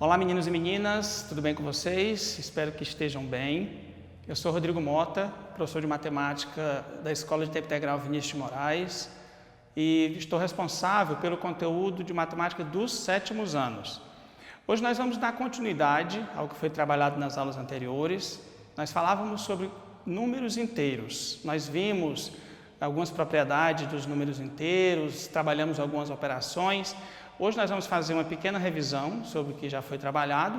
Olá meninos e meninas, tudo bem com vocês? Espero que estejam bem. Eu sou Rodrigo Mota, professor de matemática da Escola de Tempo Integral Vinícius de Moraes e estou responsável pelo conteúdo de matemática dos 7º anos. Hoje nós vamos dar continuidade ao que foi trabalhado nas aulas anteriores. Nós falávamos sobre números inteiros, nós vimos algumas propriedades dos números inteiros, trabalhamos algumas operações. Hoje nós vamos fazer uma pequena revisão sobre o que já foi trabalhado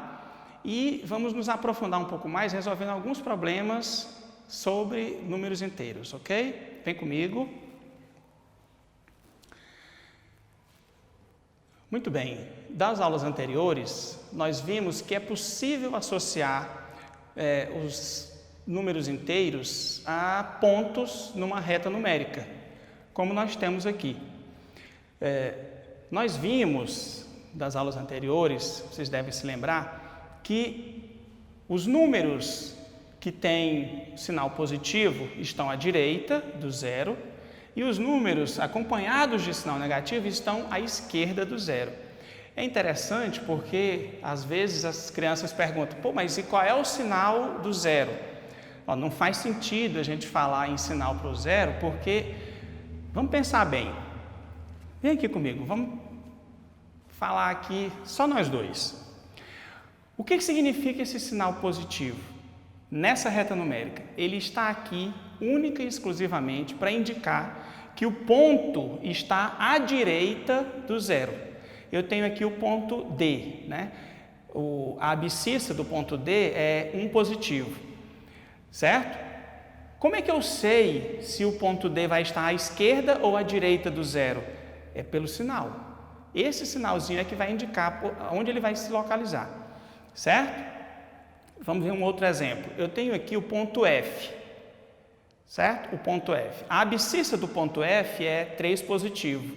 e vamos nos aprofundar um pouco mais resolvendo alguns problemas sobre números inteiros, ok? Vem comigo. Muito bem, das aulas anteriores nós vimos que é possível associar os números inteiros a pontos numa reta numérica, como nós temos aqui. Nós vimos, das aulas anteriores, vocês devem se lembrar, que os números que têm sinal positivo estão à direita do zero e os números acompanhados de sinal negativo estão à esquerda do zero. É interessante porque, às vezes, as crianças perguntam, mas e qual é o sinal do zero? Não faz sentido a gente falar em sinal para o zero porque, vamos pensar bem, vem aqui comigo, vamos falar aqui só nós dois. O que significa esse sinal positivo? Nessa reta numérica, ele está aqui única e exclusivamente para indicar que o ponto está à direita do zero. Eu tenho aqui o ponto D, né? A abscissa do ponto D é 1 positivo, certo? Como é que eu sei se o ponto D vai estar à esquerda ou à direita do zero? É pelo sinal. Esse sinalzinho é que vai indicar onde ele vai se localizar, certo? Vamos ver um outro exemplo. Eu tenho aqui o ponto F, certo? O ponto F. A abscissa do ponto F é 3 positivo.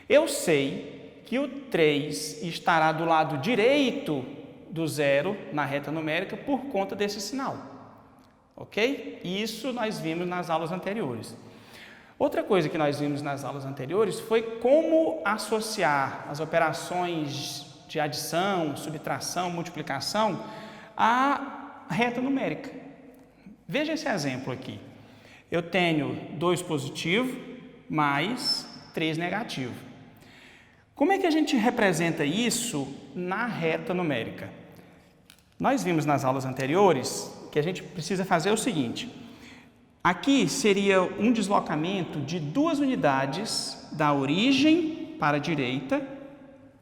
Eu sei que o 3 estará do lado direito do zero na reta numérica por conta desse sinal, ok? Isso nós vimos nas aulas anteriores. Outra coisa que nós vimos nas aulas anteriores foi como associar as operações de adição, subtração, multiplicação à reta numérica. Veja esse exemplo aqui. Eu tenho 2 positivo mais 3 negativo. Como é que a gente representa isso na reta numérica? Nós vimos nas aulas anteriores que a gente precisa fazer o seguinte. Aqui seria um deslocamento de 2 unidades da origem para a direita,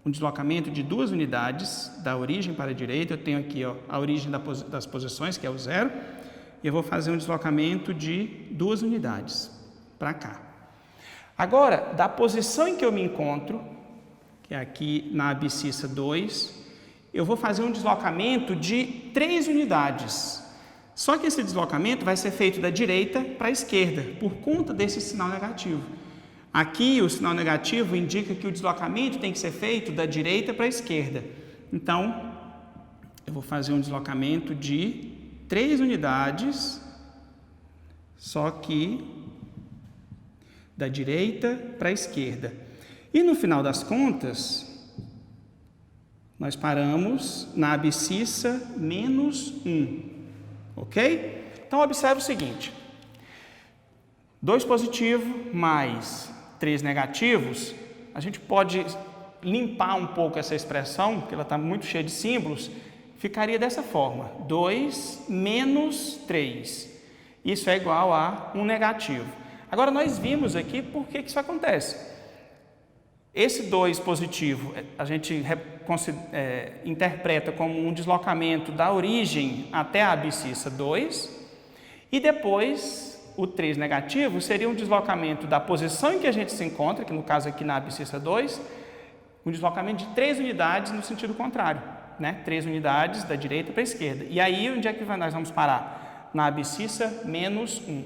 um deslocamento de 2 unidades da origem para a direita. Eu tenho aqui a origem das posições, que é o zero, e eu vou fazer um deslocamento de 2 unidades para cá. Agora, da posição em que eu me encontro, que é aqui na abscissa 2, eu vou fazer um deslocamento de 3 unidades. Só que esse deslocamento vai ser feito da direita para a esquerda, por conta desse sinal negativo. Aqui, o sinal negativo indica que o deslocamento tem que ser feito da direita para a esquerda. Então, eu vou fazer um deslocamento de 3 unidades, só que da direita para a esquerda. E no final das contas, nós paramos na abscissa menos 1. Ok? Então, observe o seguinte. 2 positivo mais 3 negativos, a gente pode limpar um pouco essa expressão, porque ela está muito cheia de símbolos, ficaria dessa forma. 2 menos 3. Isso é igual a 1 negativo. Agora, nós vimos aqui por que isso acontece. Esse 2 positivo, a gente interpreta como um deslocamento da origem até a abscissa 2, e depois o 3 negativo seria um deslocamento da posição em que a gente se encontra, que no caso aqui na abscissa 2, um deslocamento de 3 unidades no sentido contrário, né? 3 unidades da direita para a esquerda. E aí, onde é que nós vamos parar? Na abscissa menos 1.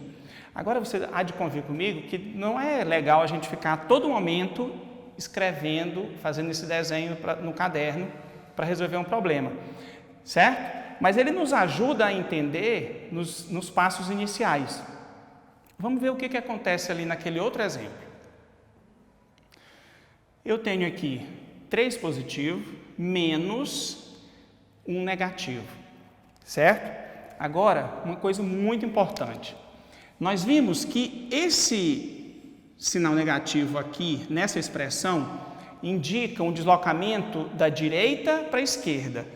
Agora você há de convir comigo que não é legal a gente ficar a todo momento escrevendo, fazendo esse desenho no caderno para resolver um problema, certo? Mas ele nos ajuda a entender nos passos iniciais. Vamos ver o que acontece ali naquele outro exemplo. Eu tenho aqui 3 positivo menos um negativo, certo? Agora, uma coisa muito importante. Nós vimos que esse sinal negativo aqui, nessa expressão, indica um deslocamento da direita para a esquerda.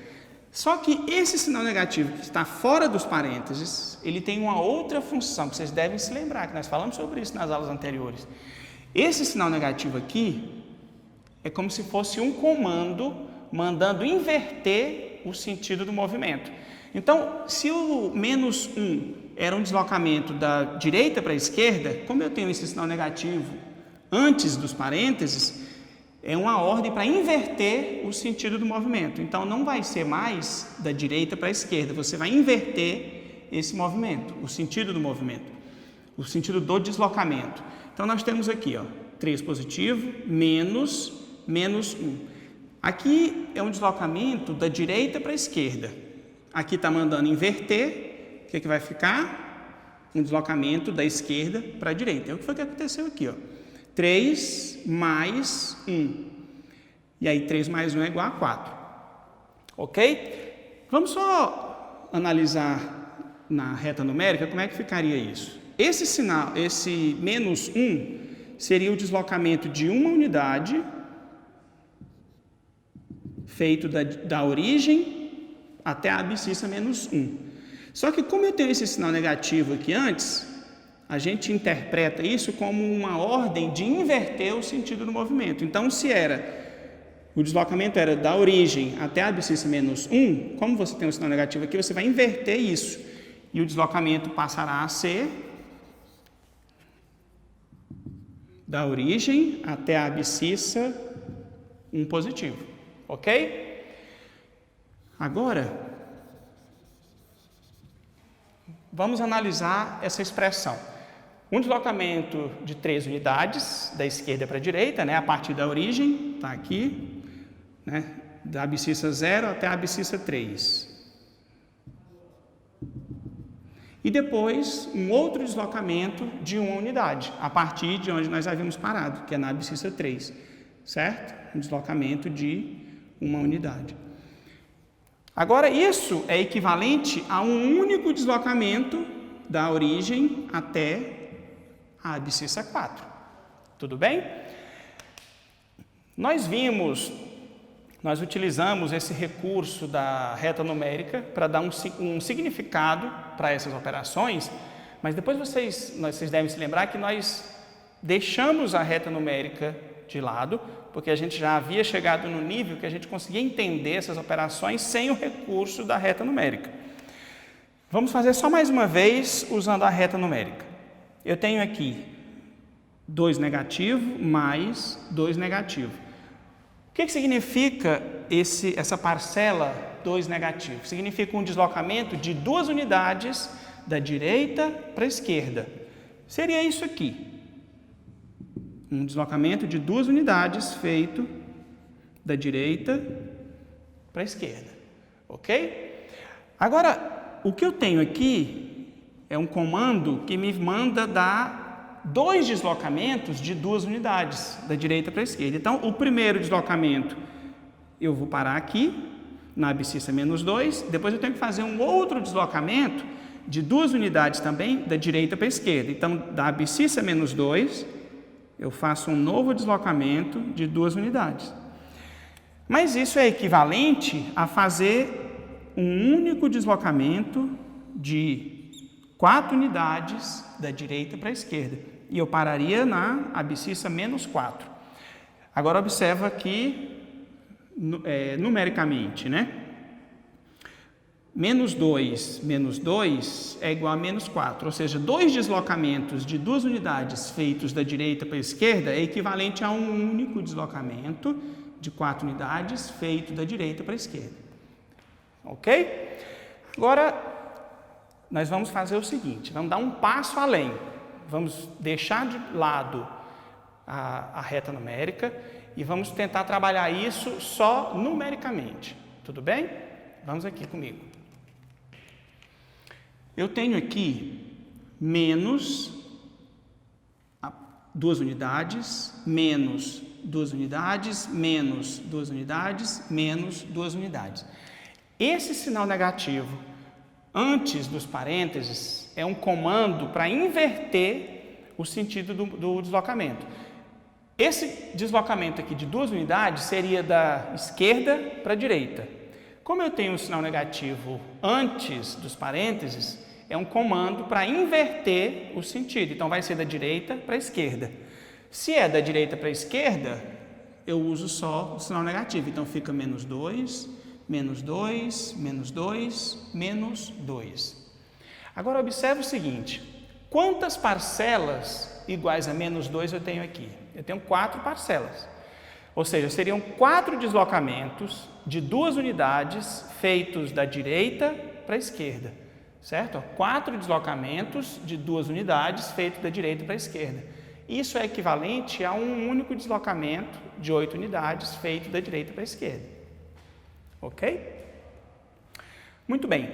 Só que esse sinal negativo que está fora dos parênteses, ele tem uma outra função, que vocês devem se lembrar, que nós falamos sobre isso nas aulas anteriores. Esse sinal negativo aqui é como se fosse um comando mandando inverter o sentido do movimento. Então, se o menos 1 era um deslocamento da direita para a esquerda, como eu tenho esse sinal negativo antes dos parênteses, é uma ordem para inverter o sentido do movimento. Então, não vai ser mais da direita para a esquerda, você vai inverter esse movimento, o sentido do movimento, o sentido do deslocamento. Então, nós temos aqui, 3 positivo, menos 1. Aqui é um deslocamento da direita para a esquerda. Aqui está mandando inverter, o que vai ficar? Um deslocamento da esquerda para a direita. É o que foi que aconteceu aqui, 3 mais 1. E aí 3 mais 1 é igual a 4. Ok? Vamos só analisar na reta numérica como é que ficaria isso. Esse sinal, esse menos 1, seria o deslocamento de uma unidade feito da origem até a abscissa menos 1. Só que como eu tenho esse sinal negativo aqui antes, a gente interpreta isso como uma ordem de inverter o sentido do movimento. Então, se o deslocamento era da origem até a abscissa menos 1, como você tem um sinal negativo aqui, você vai inverter isso. E o deslocamento passará a ser da origem até a abscissa 1 positivo. Ok? Agora, vamos analisar essa expressão. Um deslocamento de 3 unidades, da esquerda para a direita, a partir da origem, está aqui, da abscissa 0 até a abscissa 3. E depois, um outro deslocamento de 1 unidade, a partir de onde nós havíamos parado, que é na abscissa 3, certo? Um deslocamento de 1 unidade. Agora, isso é equivalente a um único deslocamento da origem até a abscissa 4. Tudo bem? Nós utilizamos esse recurso da reta numérica para dar um significado para essas operações, mas depois vocês devem se lembrar que nós deixamos a reta numérica de lado, porque a gente já havia chegado no nível que a gente conseguia entender essas operações sem o recurso da reta numérica. Vamos fazer só mais uma vez usando a reta numérica. Eu tenho aqui 2 negativo mais 2 negativo. O que significa essa parcela 2 negativo? Significa um deslocamento de 2 unidades da direita para a esquerda. Seria isso aqui. Um deslocamento de 2 unidades feito da direita para a esquerda. Ok? Agora, o que eu tenho aqui é um comando que me manda dar 2 deslocamentos de 2 unidades, da direita para a esquerda. Então, o primeiro deslocamento, eu vou parar aqui, na abscissa menos 2. Depois eu tenho que fazer um outro deslocamento de 2 unidades também, da direita para a esquerda. Então, da abscissa menos 2, eu faço um novo deslocamento de 2 unidades. Mas isso é equivalente a fazer um único deslocamento de 4 unidades da direita para a esquerda. E eu pararia na abscissa menos 4. Agora observa aqui, numericamente, Menos 2 é igual a menos 4, ou seja, 2 deslocamentos de 2 unidades feitos da direita para a esquerda é equivalente a um único deslocamento de 4 unidades feito da direita para a esquerda. Ok? Agora, nós vamos fazer o seguinte, vamos dar um passo além. Vamos deixar de lado a reta numérica e vamos tentar trabalhar isso só numericamente. Tudo bem? Vamos aqui comigo. Eu tenho aqui menos 2 unidades, menos 2 unidades, menos 2 unidades, menos 2 unidades. Esse sinal negativo, antes dos parênteses, é um comando para inverter o sentido do deslocamento. Esse deslocamento aqui de 2 unidades seria da esquerda para a direita. Como eu tenho um sinal negativo antes dos parênteses, é um comando para inverter o sentido. Então, vai ser da direita para a esquerda. Se é da direita para a esquerda, eu uso só o sinal negativo. Então, fica menos 2, menos 2, menos 2, menos 2. Agora, observe o seguinte. Quantas parcelas iguais a menos 2 eu tenho aqui? Eu tenho 4 parcelas. Ou seja, seriam 4 deslocamentos de 2 unidades feitos da direita para a esquerda. Certo? 4 deslocamentos de 2 unidades feitos da direita para a esquerda. Isso é equivalente a um único deslocamento de 8 unidades feito da direita para a esquerda. Ok? Muito bem.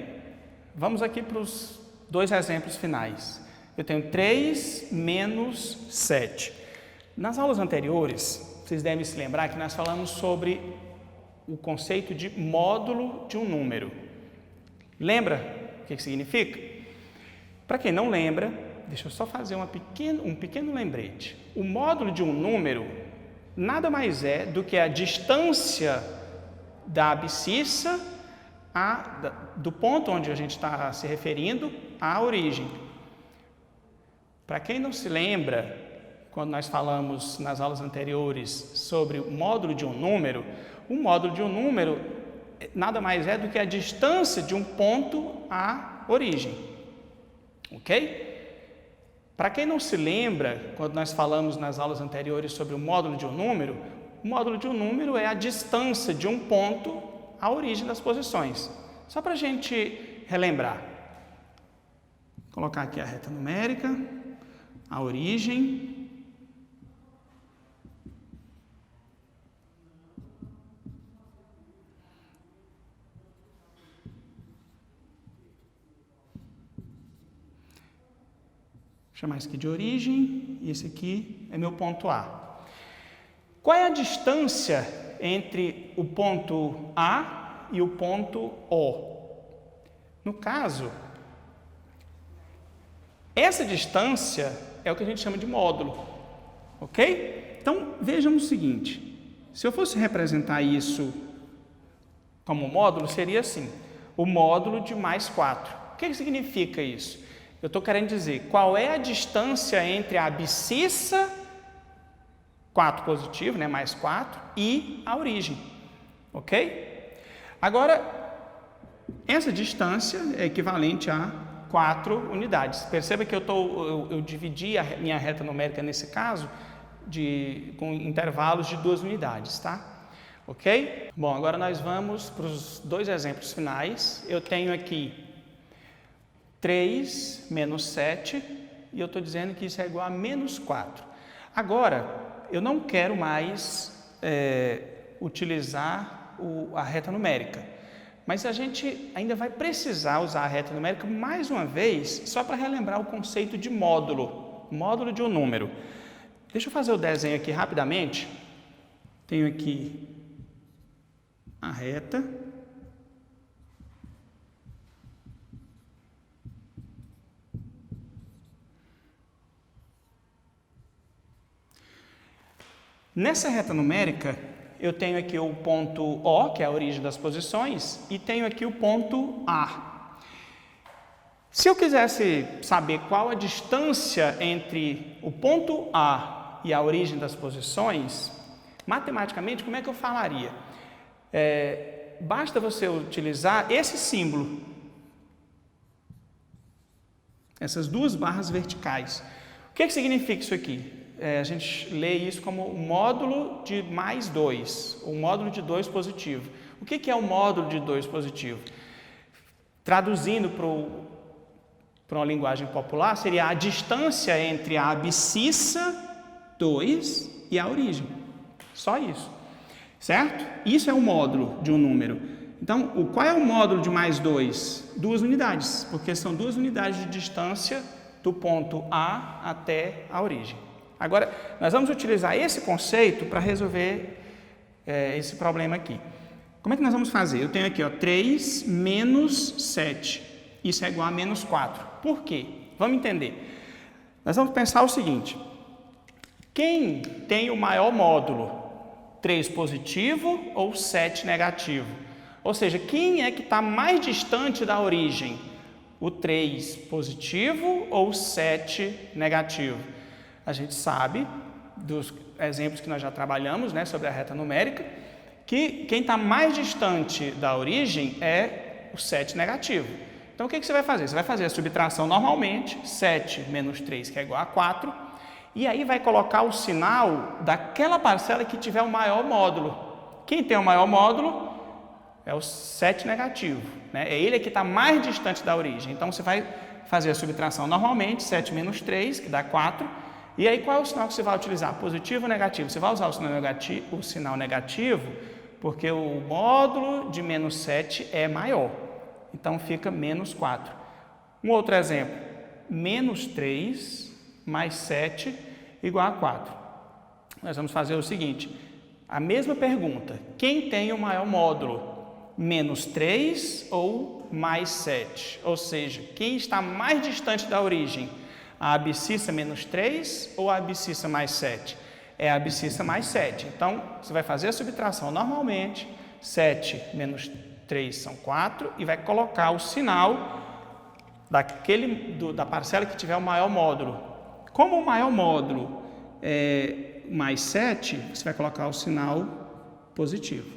Vamos aqui para os 2 exemplos finais. Eu tenho 3 menos 7. Nas aulas anteriores, vocês devem se lembrar que nós falamos sobre o conceito de módulo de um número. Lembra o que significa? Para quem não lembra, deixa eu só fazer um pequeno lembrete. O módulo de um número nada mais é do que a distância da abscissa do ponto onde a gente está se referindo à origem. Para quem não se lembra, quando nós falamos nas aulas anteriores sobre o módulo de um número, o módulo de um número nada mais é do que a distância de um ponto à origem. Ok? Para quem não se lembra, quando nós falamos nas aulas anteriores sobre o módulo de um número é a distância de um ponto à origem das posições. Só para a gente relembrar. Vou colocar aqui a reta numérica, a origem. Vou chamar isso aqui de origem, e esse aqui é meu ponto A. Qual é a distância entre o ponto A e o ponto O? No caso, essa distância é o que a gente chama de módulo, ok? Então, vejam o seguinte, se eu fosse representar isso como módulo, seria assim, o módulo de mais 4. O que significa isso? Eu estou querendo dizer, qual é a distância entre a abscissa, 4 positivo, né, mais 4, e a origem, ok? Agora, essa distância é equivalente a 4 unidades. Perceba que eu dividi a minha reta numérica nesse caso com intervalos de 2 unidades, tá? Ok? Bom, agora nós vamos para os 2 exemplos finais. Eu tenho aqui 3 menos 7, e eu estou dizendo que isso é igual a menos 4. Agora, eu não quero mais utilizar a reta numérica, mas a gente ainda vai precisar usar a reta numérica mais uma vez, só para relembrar o conceito de módulo de um número. Deixa eu fazer o desenho aqui rapidamente. Tenho aqui a reta. Nessa reta numérica, eu tenho aqui o ponto O, que é a origem das posições, e tenho aqui o ponto A. Se eu quisesse saber qual a distância entre o ponto A e a origem das posições, matematicamente, como é que eu falaria? Basta você utilizar esse símbolo, essas 2 barras verticais. O que significa isso aqui? A gente lê isso como o módulo de mais 2, o módulo de 2 positivo. O que é o módulo de 2 positivo? Traduzindo para uma linguagem popular, seria a distância entre a abscissa 2 e a origem. Só isso. Certo? Isso é o módulo de um número. Então, qual é o módulo de mais 2? 2 unidades, porque são 2 unidades de distância do ponto A até a origem. Agora, nós vamos utilizar esse conceito para resolver esse problema aqui. Como é que nós vamos fazer? Eu tenho aqui, ó, 3 menos 7. Isso é igual a menos 4. Por quê? Vamos entender. Nós vamos pensar o seguinte. Quem tem o maior módulo? 3 positivo ou 7 negativo? Ou seja, quem é que está mais distante da origem? O 3 positivo ou o 7 negativo? A gente sabe, dos exemplos que nós já trabalhamos, né, sobre a reta numérica, que quem está mais distante da origem é o 7 negativo. Então, o que você vai fazer? Você vai fazer a subtração normalmente, 7 menos 3, que é igual a 4, e aí vai colocar o sinal daquela parcela que tiver o maior módulo. Quem tem o maior módulo é o 7 negativo, né? É ele que está mais distante da origem. Então, você vai fazer a subtração normalmente, 7 menos 3, que dá 4. E aí, qual é o sinal que você vai utilizar? Positivo ou negativo? Você vai usar o sinal negativo porque o módulo de menos 7 é maior. Então, fica menos 4. Um outro exemplo, menos 3 mais 7 igual a 4. Nós vamos fazer o seguinte, a mesma pergunta, quem tem o maior módulo? Menos 3 ou mais 7? Ou seja, quem está mais distante da origem? A abscissa menos 3 ou a abscissa mais 7? É a abscissa mais 7. Então, você vai fazer a subtração normalmente, 7 menos 3 são 4, e vai colocar o sinal da parcela que tiver o maior módulo. Como o maior módulo é mais 7, você vai colocar o sinal positivo.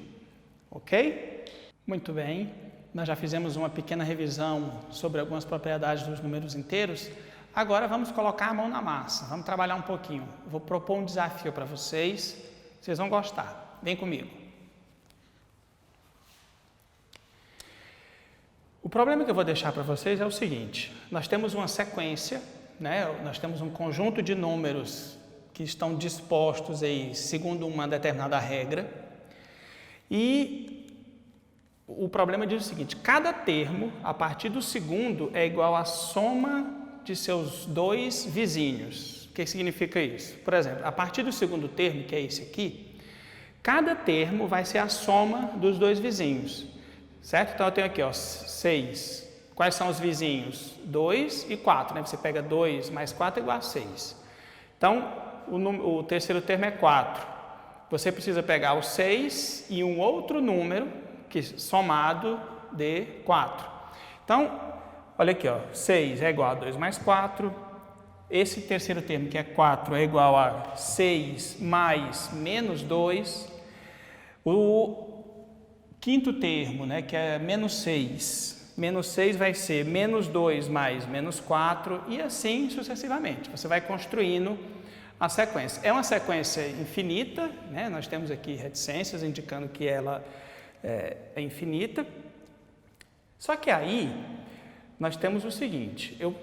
Ok? Muito bem. Nós já fizemos uma pequena revisão sobre algumas propriedades dos números inteiros. Agora vamos colocar a mão na massa. Vamos trabalhar um pouquinho. Vou propor um desafio para vocês. Vocês vão gostar. Vem comigo. O problema que eu vou deixar para vocês é o seguinte. Nós temos uma sequência, né? Nós temos um conjunto de números que estão dispostos aí segundo uma determinada regra. E o problema diz o seguinte, cada termo, a partir do segundo, é igual à soma de seus dois vizinhos. O que significa isso? Por exemplo, a partir do segundo termo, que é esse aqui, cada termo vai ser a soma dos dois vizinhos. Certo? Então, eu tenho aqui, ó, 6. Quais são os vizinhos? 2 e 4, né? Você pega 2 mais 4 é igual a 6. Então, o terceiro termo é 4. Você precisa pegar o 6 e um outro número que somado dê 4. Então, olha aqui, ó, 6 é igual a 2 mais 4. Esse terceiro termo, que é 4, é igual a 6 mais menos 2. O quinto termo, né, que é menos 6. Menos 6 vai ser menos 2 mais menos 4 e assim sucessivamente. Você vai construindo a sequência. É uma sequência infinita, né? Nós temos aqui reticências indicando que ela é infinita. Só que aí nós temos o seguinte, eu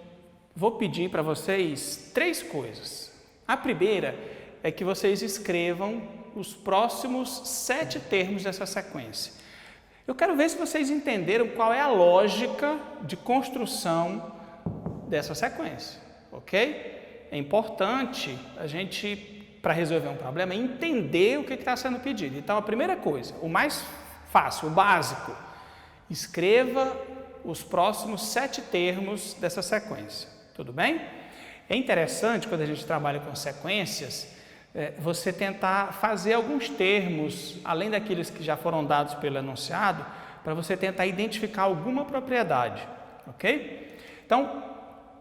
vou pedir para vocês 3 coisas. A primeira é que vocês escrevam os próximos 7 termos dessa sequência. Eu quero ver se vocês entenderam qual é a lógica de construção dessa sequência, ok? É importante a gente, para resolver um problema, entender o que está sendo pedido. Então, a primeira coisa, o mais fácil, o básico, escreva os próximos 7 termos dessa sequência, tudo bem? É interessante, quando a gente trabalha com sequências, você tentar fazer alguns termos, além daqueles que já foram dados pelo enunciado, para você tentar identificar alguma propriedade, ok? Então,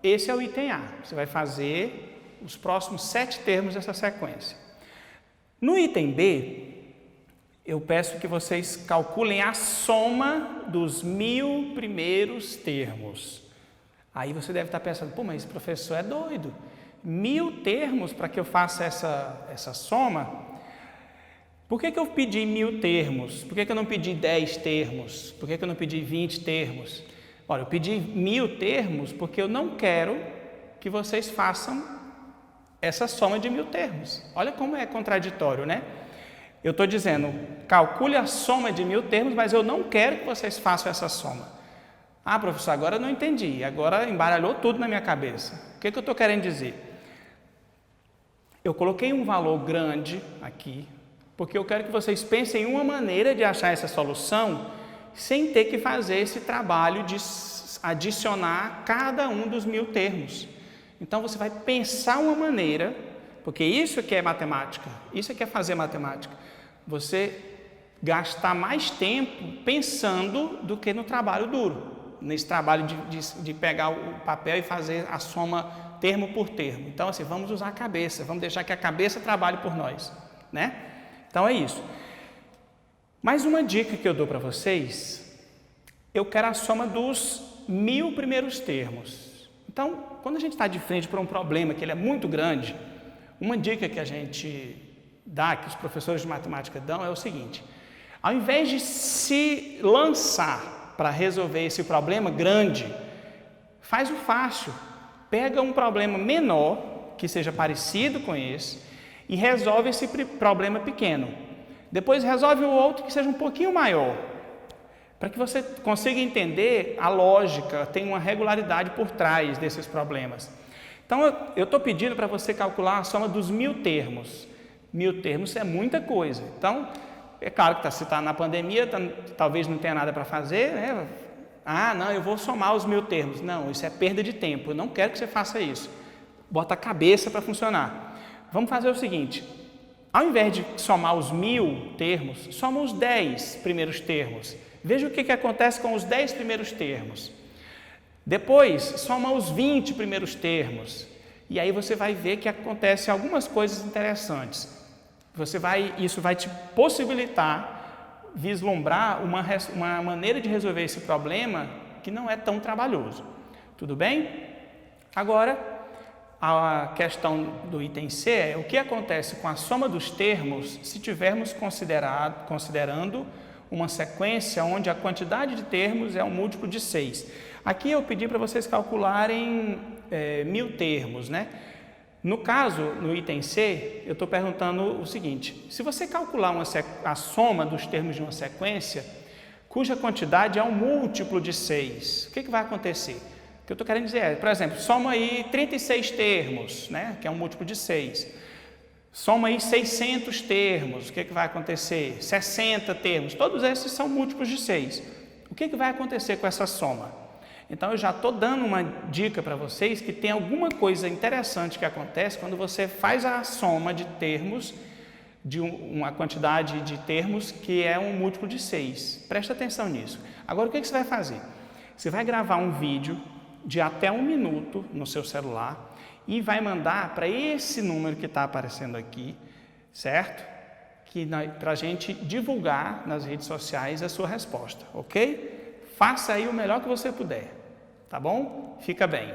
esse é o item A. Você vai fazer os próximos 7 termos dessa sequência. No item B, eu peço que vocês calculem a soma dos 1000 primeiros termos. Aí você deve estar pensando, pô, mas esse professor é doido. 1000 termos para que eu faça essa soma? Por que eu pedi 1000 termos? Por que eu não pedi 10 termos? Por que eu não pedi 20 termos? Olha, eu pedi 1000 termos porque eu não quero que vocês façam essa soma de 1000 termos. Olha como é contraditório, né? Eu estou dizendo, calcule a soma de 1000 termos, mas eu não quero que vocês façam essa soma. Ah, professor, agora eu não entendi. Agora embaralhou tudo na minha cabeça. O que eu estou querendo dizer? Eu coloquei um valor grande aqui, porque eu quero que vocês pensem em uma maneira de achar essa solução sem ter que fazer esse trabalho de adicionar cada um dos 1000 termos. Então, você vai pensar uma maneira, porque isso aqui é matemática, isso aqui é fazer matemática. Você gastar mais tempo pensando do que no trabalho duro, nesse trabalho de pegar o papel e fazer a soma termo por termo. Então, assim, vamos usar a cabeça, vamos deixar que a cabeça trabalhe por nós, né? Então, é isso. Mais uma dica que eu dou para vocês, eu quero a soma dos 1000 primeiros termos. Então, quando a gente está de frente para um problema que ele é muito grande, uma dica que a gente dá, que os professores de matemática dão, é o seguinte: ao invés de se lançar para resolver esse problema grande, faz o fácil. Pega um problema menor, que seja parecido com esse, e resolve esse problema pequeno. Depois resolve o outro que seja um pouquinho maior, para que você consiga entender a lógica, tem uma regularidade por trás desses problemas. Então, eu estou pedindo para você calcular a soma dos 1000 termos. 1000 termos é muita coisa. Então, é claro que se está na pandemia, talvez não tenha nada para fazer, né? Ah, não, eu vou somar os 1000 termos. Não, isso é perda de tempo, eu não quero que você faça isso. Bota a cabeça para funcionar. Vamos fazer o seguinte: ao invés de somar os 1000 termos, soma os 10 primeiros termos. Veja o que acontece com os 10 primeiros termos. Depois, soma os 20 primeiros termos. E aí você vai ver que acontecem algumas coisas interessantes. Isso vai te possibilitar vislumbrar uma maneira de resolver esse problema que não é tão trabalhoso. Tudo bem? Agora, a questão do item C é o que acontece com a soma dos termos se tivermos considerando uma sequência onde a quantidade de termos é um múltiplo de 6. Aqui eu pedi para vocês calcularem 1000 termos, né? No caso, no item C, eu estou perguntando o seguinte: se você calcular a soma dos termos de uma sequência, cuja quantidade é um múltiplo de 6, o que vai acontecer? O que eu estou querendo dizer é, por exemplo, soma aí 36 termos, né, que é um múltiplo de 6. Soma aí 600 termos, o que vai acontecer? 60 termos, todos esses são múltiplos de 6. O que vai acontecer com essa soma? Então, eu já estou dando uma dica para vocês que tem alguma coisa interessante que acontece quando você faz a soma de termos, de uma quantidade de termos que é um múltiplo de 6. Presta atenção nisso. Agora, o que você vai fazer? Você vai gravar um vídeo de até 1 minuto no seu celular e vai mandar para esse número que está aparecendo aqui, certo? Para a gente divulgar nas redes sociais a sua resposta, ok? Faça aí o melhor que você puder, tá bom? Fica bem.